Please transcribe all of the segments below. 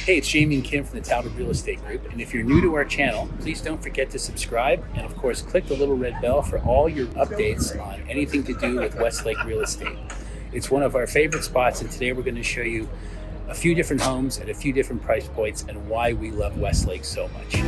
Hey, it's Jamie and Kim from the Talbot Real Estate Group, and if you're new to our channel, please don't forget to subscribe and of course click the little red bell for all your updates on anything to do with Westlake Real Estate. It's one of our favorite spots, and today we're going to show you a few different homes at a few different price points and why we love Westlake so much.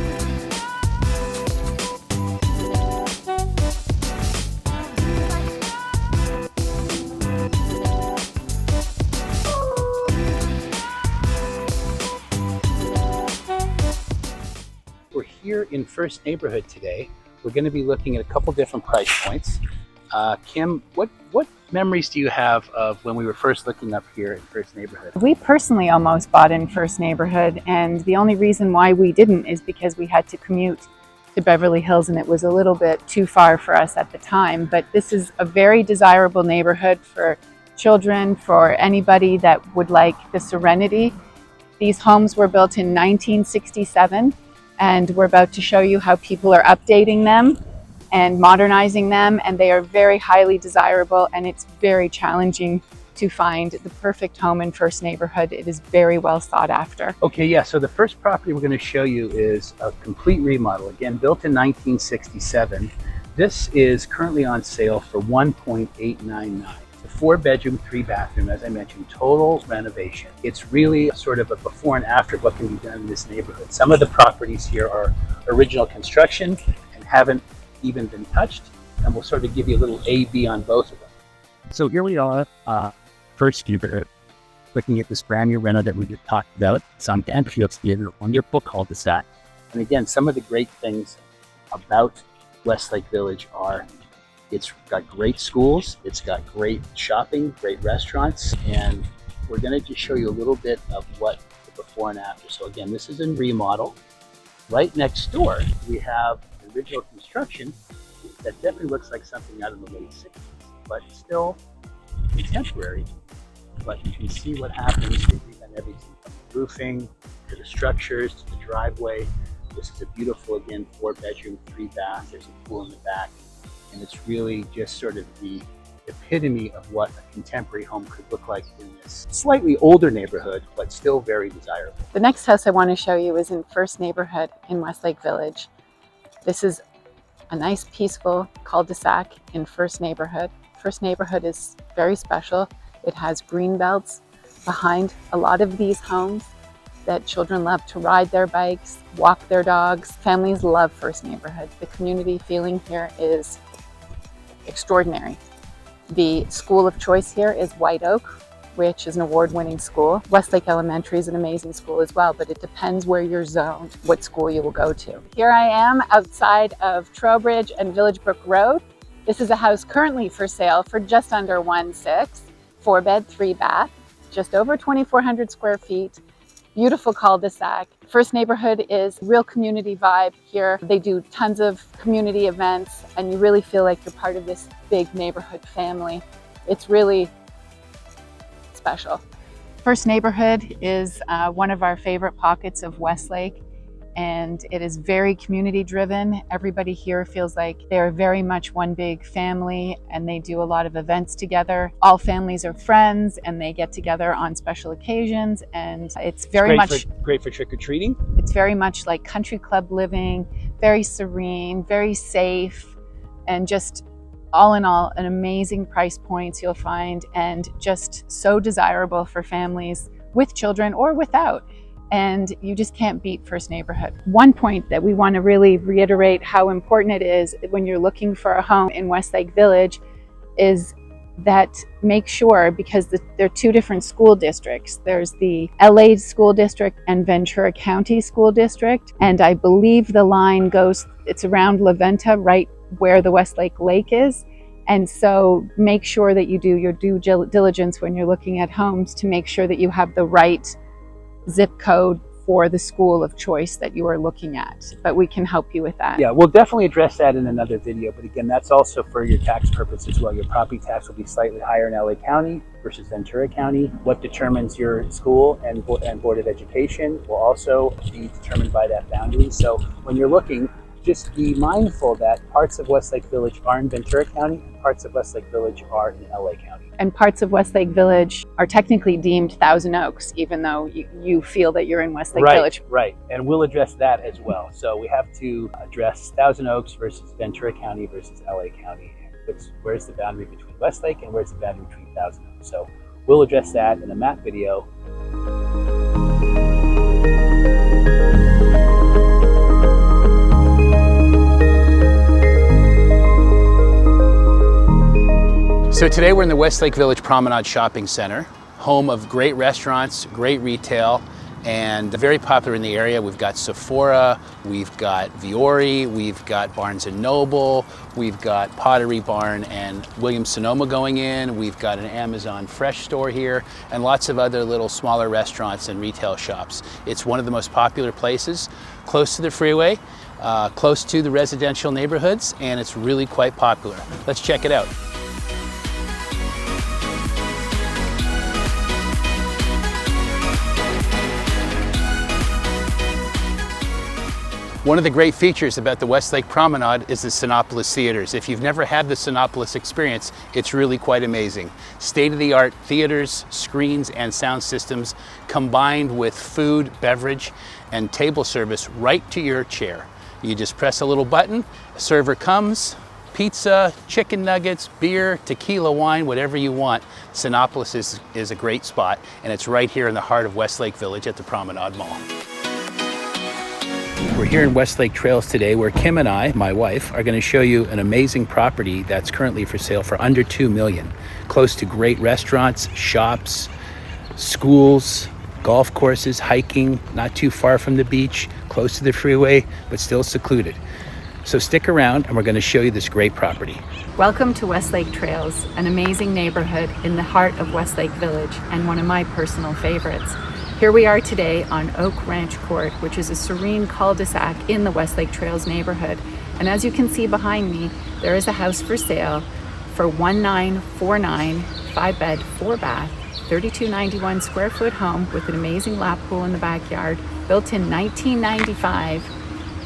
We're here in First Neighborhood today. We're going to be looking at a couple different price points. Kim, what memories do you have of when we were first looking up here in First Neighborhood? We personally almost bought in First Neighborhood, and the only reason why we didn't is because we had to commute to Beverly Hills and it was a little bit too far for us at the time. But this is a very desirable neighborhood for children, for anybody that would like the serenity. These homes were built in 1967. And we're about to show you how people are updating them and modernizing them, and they are very highly desirable, and it's very challenging to find the perfect home in First Neighborhood. It is very well sought after. Okay, yeah, so the first property we're going to show you is a complete remodel, again built in 1967. This is currently on sale for $1.899. 4-bedroom, 3-bathroom, as I mentioned, total renovation. It's really sort of a before and after what can be done in this neighborhood. Some of the properties here are original construction and haven't even been touched, and we'll sort of give you a little A-B on both of them. So here we are, First Neighborhood, looking at this brand new reno that we just talked about. It's on Danfield Street, a wonderful cul-de-sac. And again, some of the great things about Westlake Village are it's got great schools, it's got great shopping, great restaurants, and we're going to just show you a little bit of what the before and after. So again, this is in remodel. Right next door, we have original construction that definitely looks like something out of the late 60s, but still contemporary. But you can see what happens. They've redone everything from the roofing to the structures to the driveway. This is a beautiful, again, 4-bedroom, 3-bath. There's a pool in the back. And it's really just sort of the epitome of what a contemporary home could look like in this slightly older neighborhood, but still very desirable. The next house I want to show you is in First Neighborhood in Westlake Village. This is a nice, peaceful cul-de-sac in First Neighborhood. First Neighborhood is very special. It has green belts behind a lot of these homes that children love to ride their bikes, walk their dogs. Families love First Neighborhood. The community feeling here is extraordinary. The school of choice here is White Oak, which is an award-winning school. Westlake Elementary is an amazing school as well, but it depends where you're zoned, what school you will go to. Here I am outside of Trowbridge and Village Brook Road. This is a house currently for sale for just under $1.6, 4-bed, 3-bath, just over 2,400 square feet. Beautiful cul-de-sac. First Neighborhood is real community vibe here. They do tons of community events, and you really feel like you're part of this big neighborhood family. It's really special. First Neighborhood is one of our favorite pockets of Westlake, and it is very community driven. Everybody here feels like they're very much one big family, and they do a lot of events together. All families are friends, and they get together on special occasions, and it's very great for trick-or-treating. It's very much like country club living, very serene, very safe, and just all in all, an amazing price points you'll find, and just so desirable for families with children or without. And you just can't beat First Neighborhood. One point that we want to really reiterate how important it is when you're looking for a home in Westlake Village is that make sure, because there are two different school districts. There's the LA School District and Ventura County School District. And I believe the line goes, it's around La Venta, right where the Westlake Lake is. And so make sure that you do your due diligence when you're looking at homes to make sure that you have the right zip code for the school of choice that you are looking at, but we can help you with that. Yeah, we'll definitely address that in another video, but again, that's also for your tax purpose as well. Your property tax will be slightly higher in LA County versus Ventura County. What determines your school and Board of Education will also be determined by that boundary. So when you're looking, just be mindful that parts of Westlake Village are in Ventura County and parts of Westlake Village are in LA County. And parts of Westlake Village are technically deemed Thousand Oaks, even though you feel that you're in Westlake Village. Right, and we'll address that as well. So we have to address Thousand Oaks versus Ventura County versus LA County. Where's the boundary between Westlake and where's the boundary between Thousand Oaks? So we'll address that in a map video. So today we're in the Westlake Village Promenade Shopping Center, home of great restaurants, great retail, and very popular in the area. We've got Sephora, we've got Viore, we've got Barnes & Noble, we've got Pottery Barn and Williams-Sonoma going in, we've got an Amazon Fresh store here, and lots of other little smaller restaurants and retail shops. It's one of the most popular places, close to the freeway, close to the residential neighborhoods, and it's really quite popular. Let's check it out. One of the great features about the Westlake Promenade is the Cinépolis theaters. If you've never had the Cinépolis experience, it's really quite amazing. State-of-the-art theaters, screens, and sound systems combined with food, beverage, and table service right to your chair. You just press a little button, a server comes, pizza, chicken nuggets, beer, tequila, wine, whatever you want. Cinépolis is a great spot, and it's right here in the heart of Westlake Village at the Promenade Mall. We're here in Westlake Trails today where Kim and I, my wife, are going to show you an amazing property that's currently for sale for under $2 million. Close to great restaurants, shops, schools, golf courses, hiking, not too far from the beach, close to the freeway, but still secluded. So stick around and we're going to show you this great property. Welcome to Westlake Trails, an amazing neighborhood in the heart of Westlake Village and one of my personal favorites. Here we are today on Oak Ranch Court, which is a serene cul-de-sac in the Westlake Trails neighborhood. And as you can see behind me, there is a house for sale for 1949, 5-bed, 4-bath, 3291 square foot home with an amazing lap pool in the backyard, built in 1995.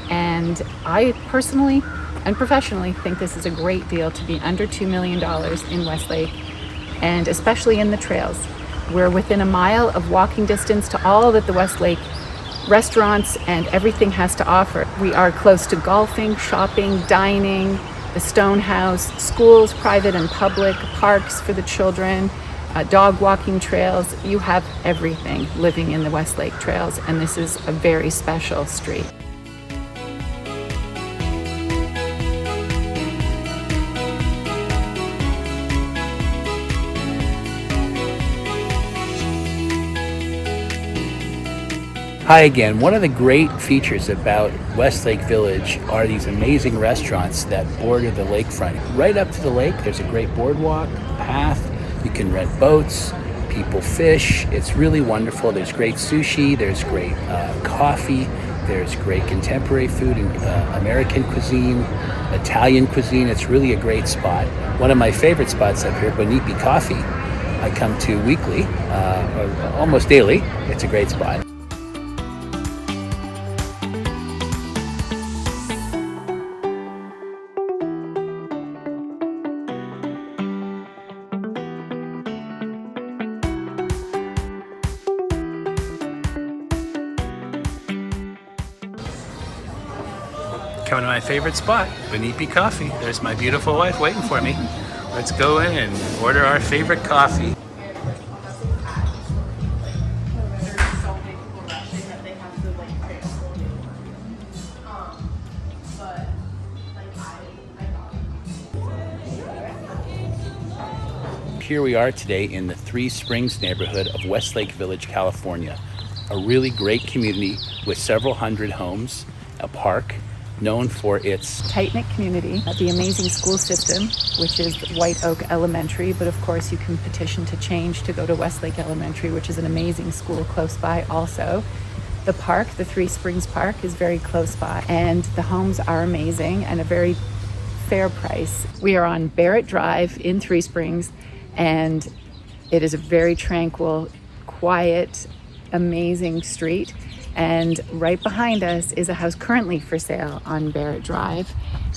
And I personally and professionally think this is a great deal to be under $2 million in Westlake, and especially in the trails. We're within a mile of walking distance to all that the Westlake restaurants and everything has to offer. We are close to golfing, shopping, dining, the Stonehaus, schools, private and public, parks for the children, dog walking trails. You have everything living in the Westlake Trails, and this is a very special street. Hi again. One of the great features about Westlake Village are these amazing restaurants that border the lakefront. Right up to the lake, there's a great boardwalk, path. You can rent boats, people fish. It's really wonderful. There's great sushi, there's great coffee, there's great contemporary food and American cuisine, Italian cuisine. It's really a great spot. One of my favorite spots up here, Bonipi Coffee, I come to weekly, or almost daily. It's a great spot. Coming to my favorite spot, Bonipi Coffee. There's my beautiful wife waiting for me. Let's go in and order our favorite coffee. Here we are today in the Three Springs neighborhood of Westlake Village, California. A really great community with several hundred homes, a park, known for its tight-knit community, the amazing school system, which is White Oak Elementary, but of course you can petition to change to go to Westlake Elementary, which is an amazing school close by also. The park, the Three Springs Park, is very close by, and the homes are amazing and a very fair price. We are on Barrett Drive in Three Springs, and it is a very tranquil, quiet, amazing street. And right behind us is a house currently for sale on Barrett Drive.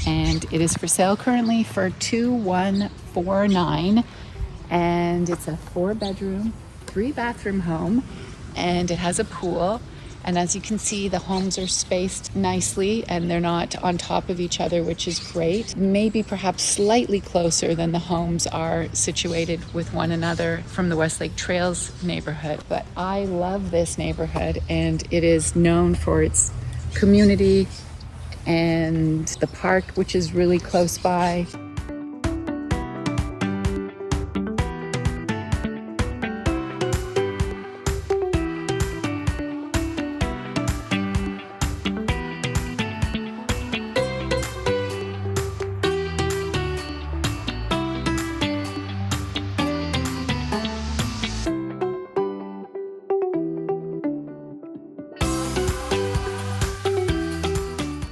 And it is for sale currently for $2,149. And it's a 4-bedroom, 3-bathroom home. And it has a pool. And as you can see, the homes are spaced nicely and they're not on top of each other, which is great. Maybe perhaps slightly closer than the homes are situated with one another from the Westlake Trails neighborhood. But I love this neighborhood, and it is known for its community and the park, which is really close by.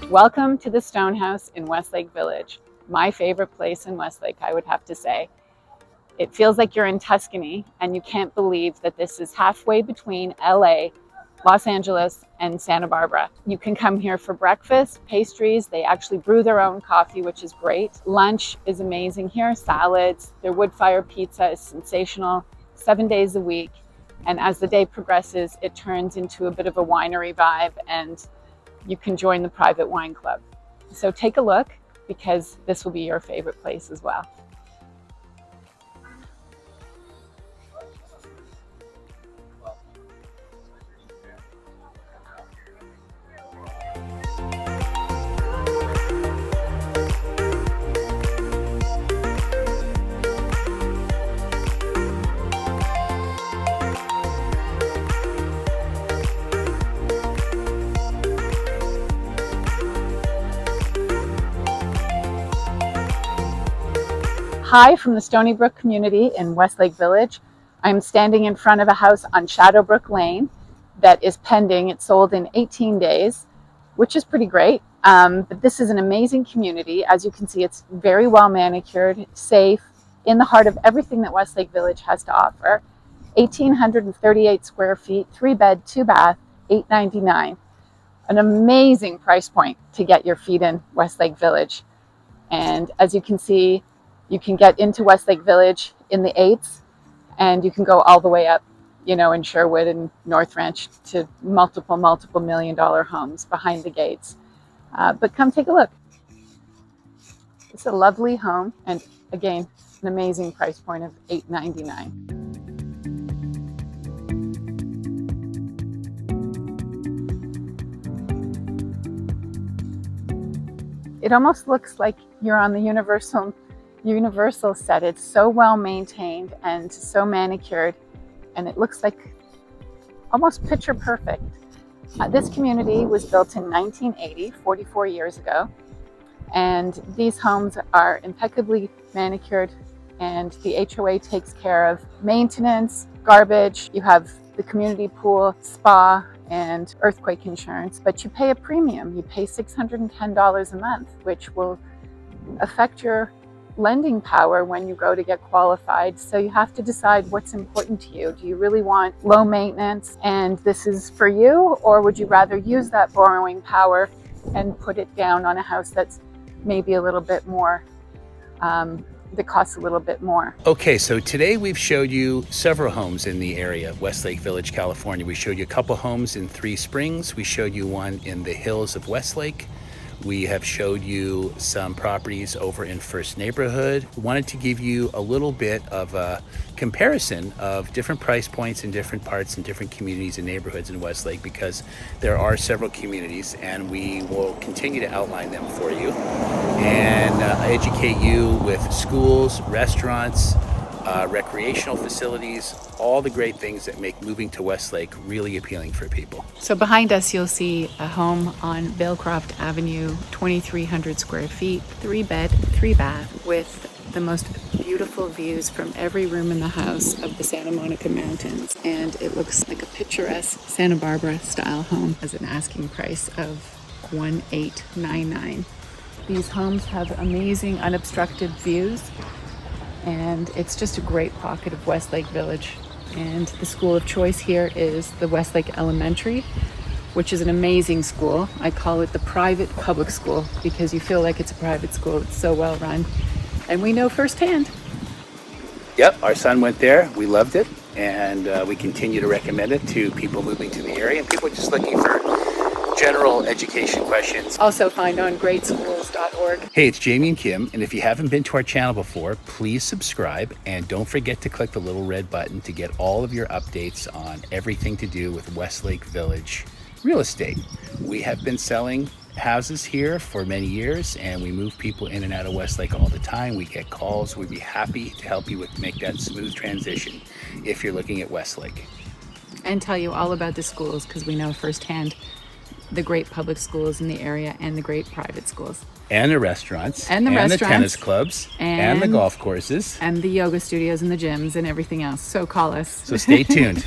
Welcome to the Stonehaus in Westlake Village, my favorite place in Westlake, I would have to say. It feels like you're in Tuscany, and you can't believe that this is halfway between LA, Los Angeles, and Santa Barbara. You can come here for breakfast, pastries. They actually brew their own coffee, which is great. Lunch is amazing here, salads. Their wood fire pizza is sensational, 7 days a week. And as the day progresses, it turns into a bit of a winery vibe, and you can join the private wine club. So take a look, because this will be your favorite place as well. Hi from the Stoneybrook community in Westlake Village. I'm standing in front of a house on Shadowbrook Lane that is pending. It's sold in 18 days, which is pretty great. But this is an amazing community. As you can see, it's very well manicured, safe, in the heart of everything that Westlake Village has to offer. 1,838 square feet, 3-bed, 2-bath, $899. An amazing price point to get your feet in Westlake Village. And as you can see, you can get into Westlake Village in the 8s, and you can go all the way up, in Sherwood and North Ranch to multiple $1 million homes behind the gates. But come take a look. It's a lovely home, and again, an amazing price point of $899. It almost looks like you're on the Universal set. It's so well maintained and so manicured, and it looks like almost picture perfect. This community was built in 1980, 44 years ago, and these homes are impeccably manicured, and the HOA takes care of maintenance, garbage. You have the community pool, spa, and earthquake insurance, but you pay a premium. You pay $610 a month, which will affect your lending power when you go to get qualified. So you have to decide what's important to you. Do you really want low maintenance and this is for you, or would you rather use that borrowing power and put it down on a house that's maybe a little bit more, that costs a little bit more? Okay, so today we've showed you several homes in the area of Westlake Village, California. We showed you a couple homes in Three Springs. We showed you one in the hills of Westlake. We have showed you some properties over in First Neighborhood. We wanted to give you a little bit of a comparison of different price points in different parts and different communities and neighborhoods in Westlake, because there are several communities, and we will continue to outline them for you and educate you with schools, restaurants, recreational facilities, all the great things that make moving to Westlake really appealing for people. So behind us, you'll see a home on Valecroft Avenue, 2,300 square feet, 3-bed, 3-bath, with the most beautiful views from every room in the house of the Santa Monica Mountains. And it looks like a picturesque Santa Barbara style home, as an asking price of $1,899. These homes have amazing unobstructed views, and it's just a great pocket of Westlake Village. And the school of choice here is the Westlake Elementary, which is an amazing school. I call it the private public school because you feel like it's a private school. It's so well run. And we know firsthand. Yep, our son went there. We loved it. And we continue to recommend it to people moving to the area and people just looking for general education questions. Also find on greatschools.org. Hey, it's Jamie and Kim, and if you haven't been to our channel before, please subscribe and don't forget to click the little red button to get all of your updates on everything to do with Westlake Village real estate. We have been selling houses here for many years, and we move people in and out of Westlake all the time. We get calls. We'd be happy to help you make that smooth transition if you're looking at Westlake. And tell you all about the schools because we know firsthand the great public schools in the area and the great private schools. And the restaurants. And the restaurants. The tennis clubs. And the golf courses. And the yoga studios and the gyms and everything else. So call us. So stay tuned.